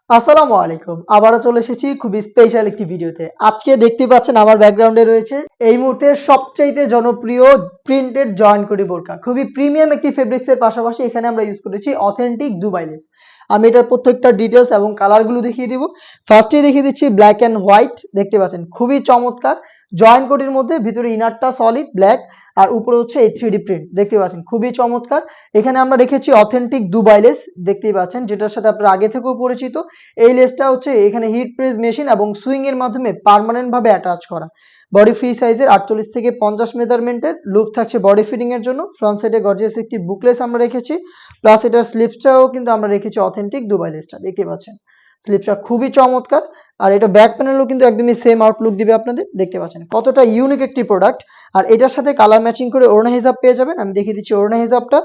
আসসালামু আলাইকুম। আবারও চলে এসেছি খুবই স্পেশাল একটি ভিডিওতে। আজকে দেখতে পাচ্ছেন আমার ব্যাকগ্রাউন্ডে রয়েছে এই মুহূর্তে সবচাইতে জনপ্রিয় প্রিন্টেড জয়েন্ট কোটি বোরকা। খুবই প্রিমিয়াম একটি ফেব্রিক্স এর পাশাপাশি এখানে আমরা ইউজ করেছি অথেন্টিক দুবাই লেস। আমি এটার প্রত্যেকটা ডিটেইলস এবং কালারগুলো দেখিয়ে দিব। ফার্স্টেই দেখিয়ে দিচ্ছি ব্ল্যাক অ্যান্ড হোয়াইট। দেখতে পাচ্ছেন খুবই চমৎকার। জয়েন্ট কোটির মধ্যে ভিতরে ইনারটা সলিড ব্ল্যাক আর উপরে হচ্ছে এই 3D প্রিন্ট। দেখতে পাচ্ছেন খুবই চমৎকার। এখানে আমরা রেখেছি অথেন্টিক দুবাই লেস। দেখতেই পাচ্ছেন যেটার সাথে আপনারা আগে থেকেও পরিচিত। এই লেসটা হচ্ছে এখানে হিট প্রেস মেশিন এবং সুইং এর মাধ্যমে পার্মানেন্ট ভাবে অ্যাটাচ করা। বডি ফ্রি সাইজের 48 থেকে 50 মেজারমেন্টের লুপ থাকছে বডি ফিটিং এর জন্য। ফ্রন্ট সাইডে গর্জিয়াস একটি বুকলেস আমরা রেখেছি, প্লাস এটার স্লিপসটাও কিন্তু আমরা রেখেছি অথেন্টিক দুবাই লেসটা। দেখতে পাচ্ছেন স্লিপসটা খুবই চমৎকার। আর এটা ব্যাক প্যানেলও কিন্তু একদমই সেম আউটলুক দিবে আপনাদের। দেখতে পাচ্ছেন কতটা ইউনিক একটি প্রোডাক্ট। আর এটার সাথে কালার ম্যাচিং করে ওড়না হিজাব পেয়ে যাবেন। আমি দেখিয়ে দিচ্ছি ওড়না হিজাবটা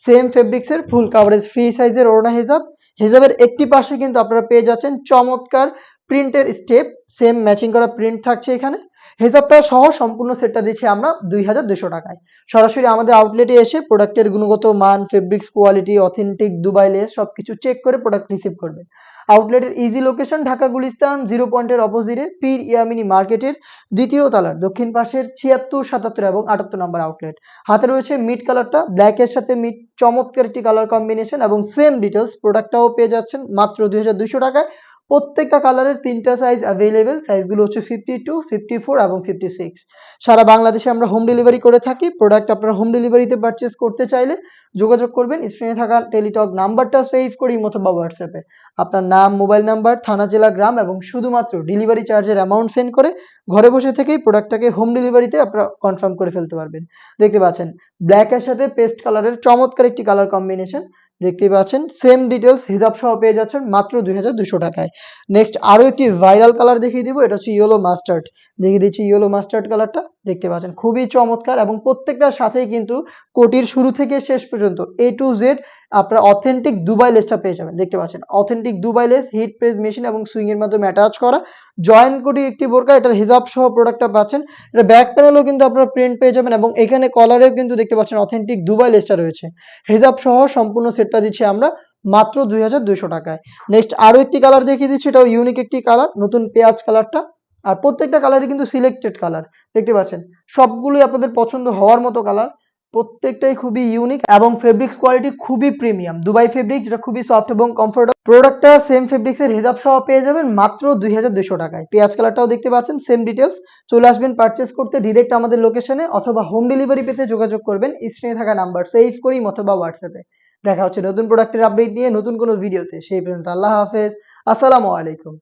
সেম ফেব্রিক্সের ফুল কাভারেজ ফ্রি সাইজের ওড়না হিজাব। হিজাবের একটি পাশে কিন্তু আপনারা পেয়ে যাচ্ছেন চমৎকার প্রিন্টের স্টেপ, সেম ম্যাচিং করা প্রিন্ট থাকছে এখানে। হিজাবটা সহ সম্পূর্ণ সেটটা দিচ্ছি আমরা 2200 টাকায়। সরাসরি আমাদের আউটলেটে এসে প্রোডাক্টের গুণগত মান, fabrics quality, authentic Dubai less সবকিছু চেক করে প্রোডাক্ট রিসিভ করবেন। আউটলেটের ইজি লোকেশন ঢাকা গুলিস্তান 0 পয়েন্টের অপোজিটে পীর ইয়ামিনী মার্কেটের দ্বিতীয় তলার দক্ষিণ পাশের 76, 77 এবং 78 নম্বর আউটলেট। হাতে রয়েছে মিড কালারটা, ব্ল্যাক এর সাথে মিড, চমৎকার একটি কালার কম্বিনেশন এবং সেম ডিটেলস প্রোডাক্টটাও পেয়ে যাচ্ছেন মাত্র 2200 টাকায়। প্রত্যেকটা কালারের 3টা সাইজ অ্যাভেলেবেল। সাইজগুলো হচ্ছে 52, 54 এবং 56। সারা বাংলাদেশে আমরা হোম ডেলিভারি করে থাকি। প্রোডাক্ট আপনারা হোম ডেলিভারিতে পারচেজ করতে চাইলে যোগাযোগ করবেন স্ক্রিনে থাকা টেলিটক নাম্বারটা সেভ করে অথবা হোয়াটসঅ্যাপে আপনার নাম, মোবাইল নাম্বার, থানা, জেলা, গ্রাম এবং শুধুমাত্র ডেলিভারি চার্জের অ্যামাউন্ট সেন্ড করে ঘরে বসে থেকেই প্রোডাক্টটাকে হোম ডেলিভারিতে আপনারা কনফার্ম করে ফেলতে পারবেন। দেখতে পাচ্ছেন ব্ল্যাক এর সাথে পেস্ট কালারের চমৎকার একটি কালার কম্বিনেশন। দেখতে পাচ্ছেন সেম ডিটেলস হিজাব সহ পেয়ে যাচ্ছেন মাত্র 2200 টাকায়। নেক্সট আরো একটি ভাইরাল কালার দেখিয়ে দিব। এটা হচ্ছে ইয়েলো মাস্টার্ড। দেখিয়ে দিচ্ছি ইয়েলো মাস্টার্ড কালারটা। দেখতে পাচ্ছেন খুবই চমৎকার এবং প্রত্যেকটার সাথেই কিন্তু কোটির শুরু থেকে শেষ পর্যন্ত A to Z আপনারা অথেন্টিক দুবাই লেসটা পেয়ে যাবেন। দেখতে পাচ্ছেন authentic Dubai less, hit press machine এবং সুইং এর মাধ্যমে অ্যাটাচ করা জয়েন্ট কোটি একটি বোরকা। এটার হিজাব সহ প্রোডাক্টটা পাচ্ছেন। এটা ব্যাক প্যানেলও কিন্তু আপনারা প্রিন্ট পেয়ে যাবেন এবং এখানে কলারেও কিন্তু দেখতে পাচ্ছেন অথেন্টিক দুবাই লেসটা রয়েছে। হিজাব সহ সম্পূর্ণ সেটটা দিচ্ছি আমরা মাত্র 2200 টাকায়। নেক্সট আরো একটি কালার দেখিয়ে দিচ্ছি, এটাও ইউনিক একটি কালার, নতুন পেঁয়াজ কালারটা। আর প্রত্যেকটা কালারই কিন্তু সিলেক্টেড কালার। দেখতে পাচ্ছেন সবগুলোই আপনাদের পছন্দ হওয়ার মতো কালার। প্রত্যেকটাই খুবই ইউনিক এবং ফেব্রিক্স কোয়ালিটি খুবই প্রিমিয়াম দুবাই ফেব্রিক, যেটা খুবই সফট এবং কমফোর্টেবল। প্রোডাক্টটা সেম ফেব্রিক্সের হিজাব সহ পেয়ে যাবেন মাত্র 2200 টাকায়। পেঁয়াজ কালারটাও দেখতে পাচ্ছেন সেম ডিটেলস। চলে আসবেন পারচেস করতে ডিরেক্ট আমাদের লোকেশনে অথবা হোম ডেলিভারি পেতে যোগাযোগ করবেন স্ক্রিনে থাকা নাম্বার সেভ করি অথবা হোয়াটসঅ্যাপে। দেখা হচ্ছে নতুন প্রোডাক্টের আপডেট নিয়ে নতুন কোনো ভিডিওতে। সেই পর্যন্ত আল্লাহ হাফেজ, আসসালামু আলাইকুম।